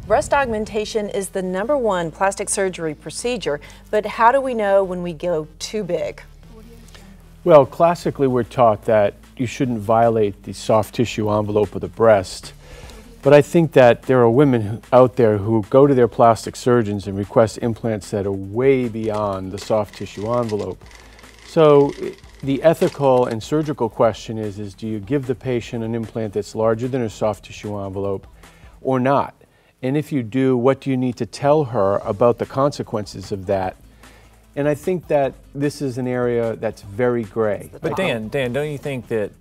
Breast augmentation is the #1 plastic surgery procedure, but how do we know when we go too big? Well, classically we're taught that you shouldn't violate the soft tissue envelope of the breast. But I think that there are women out there who go to their plastic surgeons and request implants that are way beyond the soft tissue envelope. So the ethical and surgical question is do you give the patient an implant that's larger than her soft tissue envelope or not? And if you do, what do you need to tell her about the consequences of that? And I think that this is an area that's very gray. But Dan, don't you think that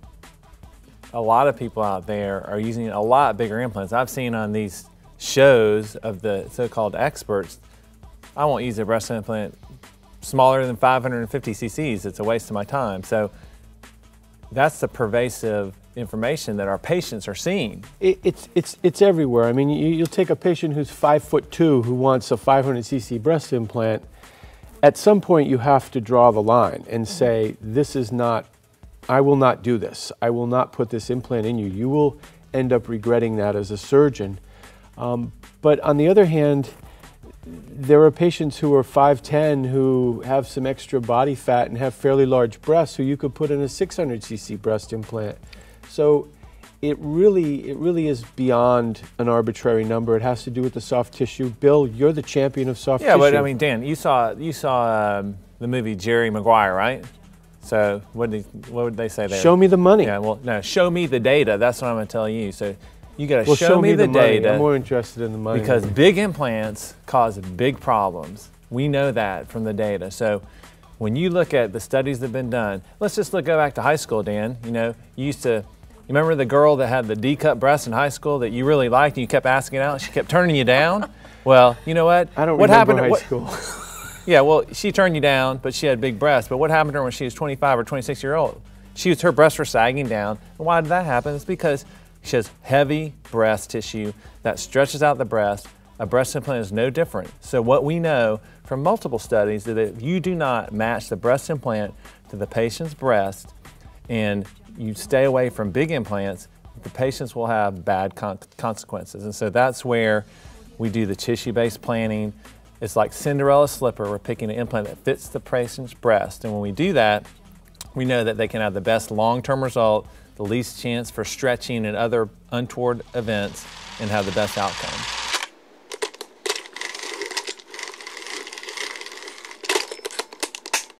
a lot of people out there are using a lot bigger implants? I've seen on these shows of the so-called experts, I won't use a breast implant smaller than 550 cc's. It's a waste of my time. So that's the pervasive information that our patients are seeing. It's everywhere. I mean, you'll take a patient who's 5'2" who wants a 500 cc breast implant. At some point you have to draw the line and say, this is not, I will not do this. I will not put this implant in you. You will end up regretting that as a surgeon. But on the other hand, there are patients who are 5'10" who have some extra body fat and have fairly large breasts who you could put in a 600 cc breast implant. So it really is beyond an arbitrary number. It has to do with the soft tissue. Bill, you're the champion of soft tissue. Yeah, but I mean, Dan, you saw the movie Jerry Maguire, right? So what would they say there? Show me the money. Yeah, well, no, show me the data. That's what I'm going to tell you. So you got to show me the data. Money. I'm more interested in the money. Because big implants cause big problems. We know that from the data. So when you look at the studies that have been done, let's just go back to high school, Dan. You know, you remember the girl that had the D-cup breast in high school that you really liked and you kept asking out and she kept turning you down? Well, you know what? I don't what remember happened high school. Yeah, well, she turned you down, but she had big breasts. But what happened to her when she was 25 or 26 years old? Her breasts were sagging down. And why did that happen? It's because she has heavy breast tissue that stretches out the breast. A breast implant is no different. So what we know from multiple studies is that if you do not match the breast implant to the patient's breast and you stay away from big implants, the patients will have bad consequences. And so that's where we do the tissue-based planning. It's like Cinderella's slipper. We're picking an implant that fits the patient's breast. And when we do that, we know that they can have the best long-term result, the least chance for stretching and other untoward events, and have the best outcome.